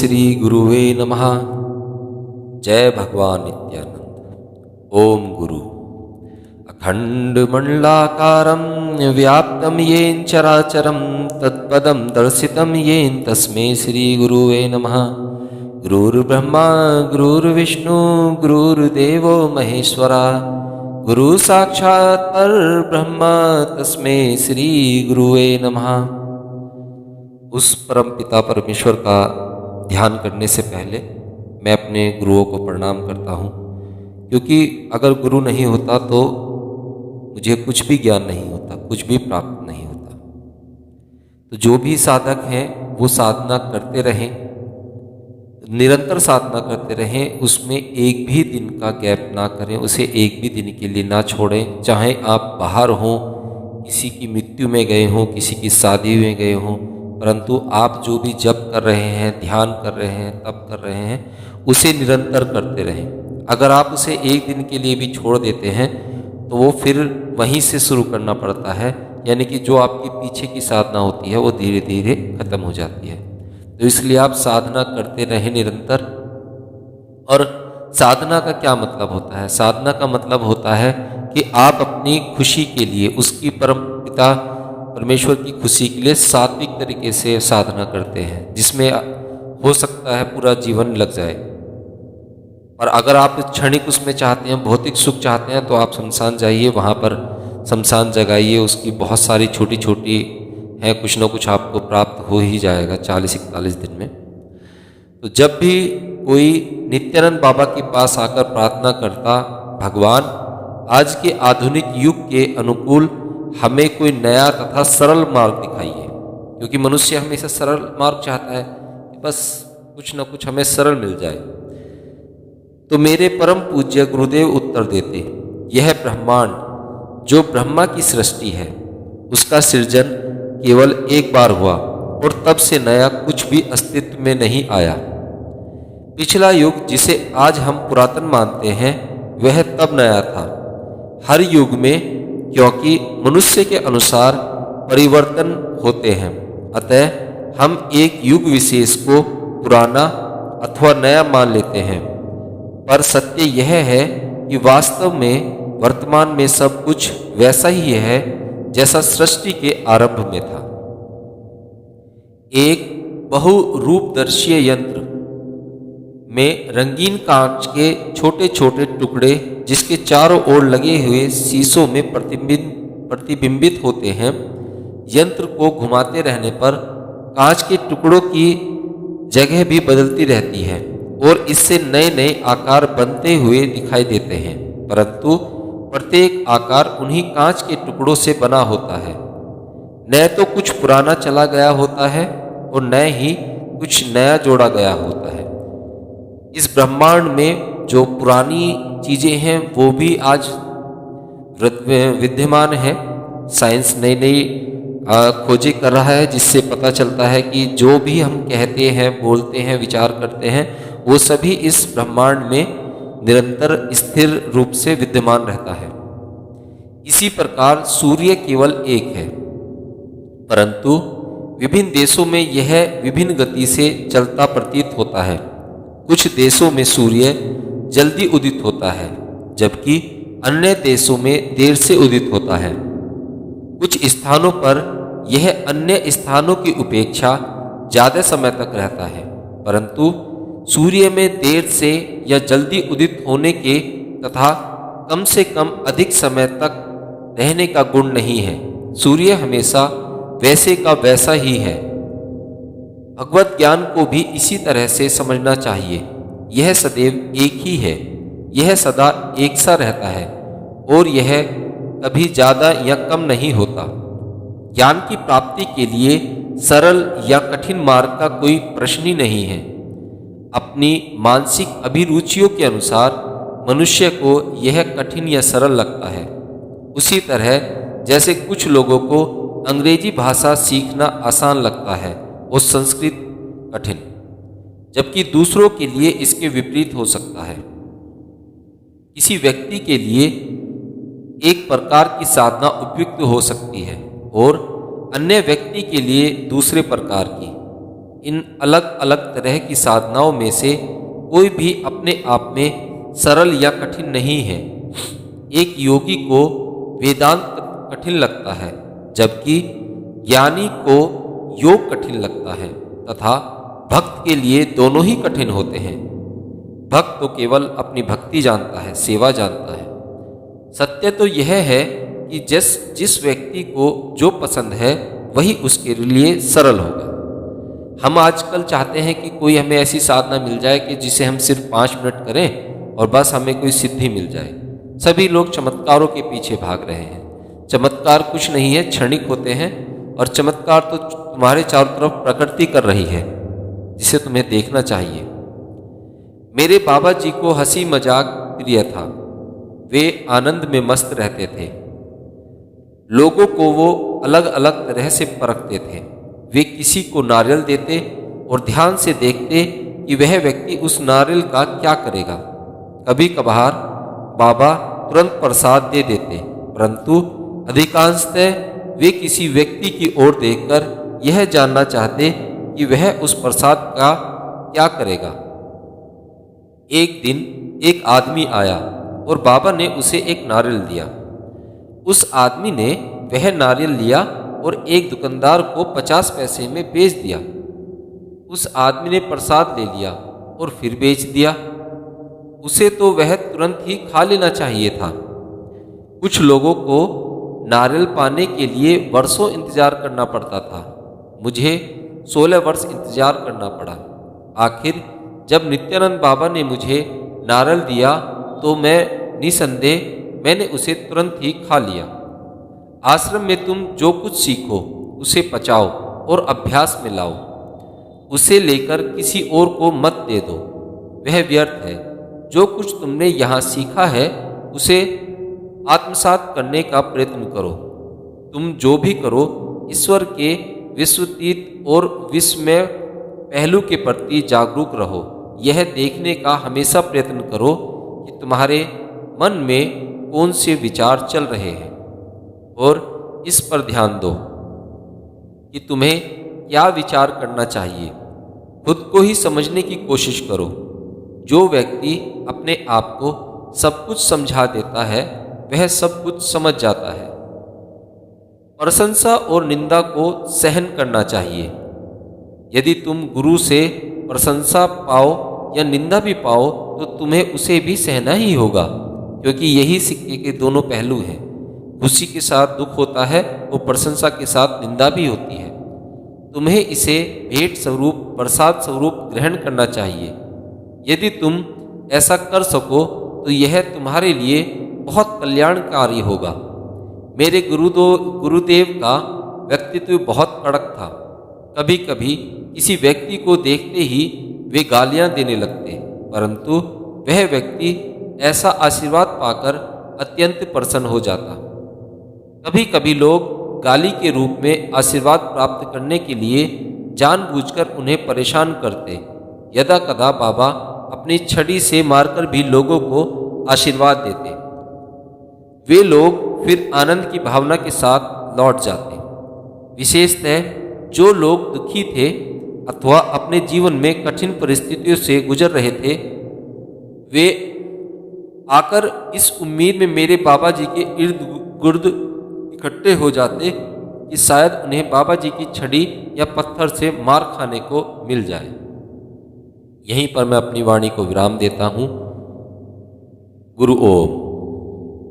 श्री गुरुवे नमः। जय भगवान नित्यानंद। ओम गुरु अखंडमंडलाकारं व्याप्तं येन चराचरं तत्पदं दर्शितं येन तस्मै श्री गुरुवे नमः। गुरुर्ब्रह्मा गुरुर्विष्णु गुरुर्देवो महेश्वरा गुरु साक्षात् परब्रह्म तस्मै श्री गुरुवे नमः। उस परम पिता परमेश्वर का ध्यान करने से पहले मैं अपने गुरुओं को प्रणाम करता हूँ, क्योंकि अगर गुरु नहीं होता तो मुझे कुछ भी ज्ञान नहीं होता, कुछ भी प्राप्त नहीं होता। तो जो भी साधक हैं वो साधना करते रहें, निरंतर साधना करते रहें, उसमें एक भी दिन का गैप ना करें, उसे एक भी दिन के लिए ना छोड़ें। चाहे आप बाहर हों, किसी की मृत्यु में गए हों, किसी की शादी में गए हों, परंतु आप जो भी जप कर रहे हैं, ध्यान कर रहे हैं, तप कर रहे हैं, उसे निरंतर करते रहें। अगर आप उसे एक दिन के लिए भी छोड़ देते हैं तो वो फिर वहीं से शुरू करना पड़ता है, यानी कि जो आपकी पीछे की साधना होती है वो धीरे धीरे खत्म हो जाती है। तो इसलिए आप साधना करते रहें निरंतर। और साधना का क्या मतलब होता है? साधना का मतलब होता है कि आप अपनी खुशी के लिए, उसकी परम पिता परमेश्वर की खुशी के लिए सात्विक तरीके से साधना करते हैं, जिसमें हो सकता है पूरा जीवन लग जाए। और अगर आप क्षणिक उसमें चाहते हैं, भौतिक सुख चाहते हैं, तो आप शमशान जाइए, वहाँ पर शमशान जगाइए, उसकी बहुत सारी छोटी छोटी हैं, कुछ ना कुछ आपको प्राप्त हो ही जाएगा 40-41 दिन में। तो जब भी कोई नित्यानंद बाबा के पास आकर प्रार्थना करता, भगवान आज के आधुनिक युग के अनुकूल हमें कोई नया तथा सरल मार्ग दिखाइए, क्योंकि मनुष्य हमेशा सरल मार्ग चाहता है, बस कुछ ना कुछ हमें सरल मिल जाए। तो मेरे परम पूज्य गुरुदेव उत्तर देते, यह ब्रह्मांड जो ब्रह्मा की सृष्टि है, उसका सृजन केवल एक बार हुआ और तब से नया कुछ भी अस्तित्व में नहीं आया। पिछला युग जिसे आज हम पुरातन मानते हैं, वह तब नया था। हर युग में, क्योंकि मनुष्य के अनुसार परिवर्तन होते हैं, अतः हम एक युग विशेष को पुराना अथवा नया मान लेते हैं। पर सत्य यह है कि वास्तव में वर्तमान में सब कुछ वैसा ही है जैसा सृष्टि के आरंभ में था। एक बहुरूपदर्शी यंत्र में रंगीन कांच के छोटे छोटे टुकड़े, जिसके चारों ओर लगे हुए शीशों में प्रतिबिंबित होते हैं, यंत्र को घुमाते रहने पर कांच के टुकड़ों की जगह भी बदलती रहती है और इससे नए नए आकार बनते हुए दिखाई देते हैं, परंतु प्रत्येक आकार उन्हीं कांच के टुकड़ों से बना होता है। न तो कुछ पुराना चला गया होता है और न ही कुछ नया जोड़ा गया होता है। इस ब्रह्मांड में जो पुरानी चीज़ें हैं वो भी आज विद्यमान है। साइंस नई नई खोजें कर रहा है, जिससे पता चलता है कि जो भी हम कहते हैं, बोलते हैं, विचार करते हैं, वो सभी इस ब्रह्मांड में निरंतर स्थिर रूप से विद्यमान रहता है। इसी प्रकार सूर्य केवल एक है, परंतु विभिन्न देशों में यह विभिन्न गति से चलता प्रतीत होता है। कुछ देशों में सूर्य जल्दी उदित होता है, जबकि अन्य देशों में देर से उदित होता है। कुछ स्थानों पर यह अन्य स्थानों की उपेक्षा ज़्यादा समय तक रहता है, परंतु सूर्य में देर से या जल्दी उदित होने के तथा कम से कम अधिक समय तक रहने का गुण नहीं है। सूर्य हमेशा वैसे का वैसा ही है। भगवत ज्ञान को भी इसी तरह से समझना चाहिए। यह सदैव एक ही है, यह सदा एक सा रहता है और यह कभी ज़्यादा या कम नहीं होता। ज्ञान की प्राप्ति के लिए सरल या कठिन मार्ग का कोई प्रश्न ही नहीं है। अपनी मानसिक अभिरुचियों के अनुसार मनुष्य को यह कठिन या सरल लगता है। उसी तरह जैसे कुछ लोगों को अंग्रेजी भाषा सीखना आसान लगता है और संस्कृत कठिन, जबकि दूसरों के लिए इसके विपरीत हो सकता है। किसी व्यक्ति के लिए एक प्रकार की साधना उपयुक्त हो सकती है और अन्य व्यक्ति के लिए दूसरे प्रकार की। इन अलग अलग तरह की साधनाओं में से कोई भी अपने आप में सरल या कठिन नहीं है। एक योगी को वेदांत कठिन लगता है, जबकि ज्ञानी को योग कठिन लगता है, तथा भक्त के लिए दोनों ही कठिन होते हैं। भक्त तो केवल अपनी भक्ति जानता है, सेवा जानता है। सत्य तो यह है कि जिस व्यक्ति को जो पसंद है वही उसके लिए सरल होगा। हम आजकल चाहते हैं कि कोई हमें ऐसी साधना मिल जाए कि जिसे हम सिर्फ 5 मिनट करें और बस हमें कोई सिद्धि मिल जाए। सभी लोग चमत्कारों के पीछे भाग रहे हैं। चमत्कार कुछ नहीं है, क्षणिक होते हैं, और चमत्कार तो तुम्हारे चारों तरफ प्रकृति कर रही है, जिसे तुम्हें देखना चाहिए। मेरे बाबा जी को हंसी मजाक प्रिय था। वे आनंद में मस्त रहते थे। लोगों को वो अलग अलग तरह से परखते थे। वे किसी को नारियल देते और ध्यान से देखते कि वह व्यक्ति उस नारियल का क्या करेगा। कभी कभार बाबा तुरंत प्रसाद दे देते, परंतु अधिकांशतः वे किसी व्यक्ति की ओर देखकर यह जानना चाहते कि वह उस प्रसाद का क्या करेगा। एक दिन एक आदमी आया और बाबा ने उसे एक नारियल दिया। उस आदमी ने वह नारियल लिया और एक दुकानदार को 50 पैसे में बेच दिया। उस आदमी ने प्रसाद ले लिया और फिर बेच दिया। उसे तो वह तुरंत ही खा लेना चाहिए था। कुछ लोगों को नारियल पाने के लिए वर्षों इंतजार करना पड़ता था। मुझे 16 वर्ष इंतजार करना पड़ा। आखिर जब नित्यानंद बाबा ने मुझे नारियल दिया तो मैंने उसे तुरंत ही खा लिया। आश्रम में तुम जो कुछ सीखो उसे पचाओ और अभ्यास में लाओ। उसे लेकर किसी और को मत दे दो, वह व्यर्थ है। जो कुछ तुमने यहाँ सीखा है उसे आत्मसात करने का प्रयत्न करो। तुम जो भी करो ईश्वर के विश्वतीत और विस्मय पहलू के प्रति जागरूक रहो। यह देखने का हमेशा प्रयत्न करो कि तुम्हारे मन में कौन से विचार चल रहे हैं, और इस पर ध्यान दो कि तुम्हें क्या विचार करना चाहिए। खुद को ही समझने की कोशिश करो। जो व्यक्ति अपने आप को सब कुछ समझा देता है वह सब कुछ समझ जाता है। प्रशंसा और निंदा को सहन करना चाहिए। यदि तुम गुरु से प्रशंसा पाओ या निंदा भी पाओ तो तुम्हें उसे भी सहना ही होगा, क्योंकि यही सिक्के के दोनों पहलू हैं। खुशी के साथ दुख होता है और प्रशंसा के साथ निंदा भी होती है। तुम्हें इसे भेंट स्वरूप, प्रसाद स्वरूप ग्रहण करना चाहिए। यदि तुम ऐसा कर सको तो यह तुम्हारे लिए बहुत कल्याणकारी होगा। मेरे गुरुदेव का व्यक्तित्व बहुत कड़क था। कभी कभी किसी व्यक्ति को देखते ही वे गालियां देने लगते, परंतु वह व्यक्ति ऐसा आशीर्वाद पाकर अत्यंत प्रसन्न हो जाता। कभी कभी लोग गाली के रूप में आशीर्वाद प्राप्त करने के लिए जानबूझकर उन्हें परेशान करते। यदा कदा बाबा अपनी छड़ी से मारकर भी लोगों को आशीर्वाद देते। वे लोग फिर आनंद की भावना के साथ लौट जाते। विशेषतः जो लोग दुखी थे अथवा अपने जीवन में कठिन परिस्थितियों से गुजर रहे थे, वे आकर इस उम्मीद में मेरे बाबा जी के इर्द गिर्द इकट्ठे हो जाते कि शायद उन्हें बाबा जी की छड़ी या पत्थर से मार खाने को मिल जाए। यहीं पर मैं अपनी वाणी को विराम देता हूँ। गुरु ओम।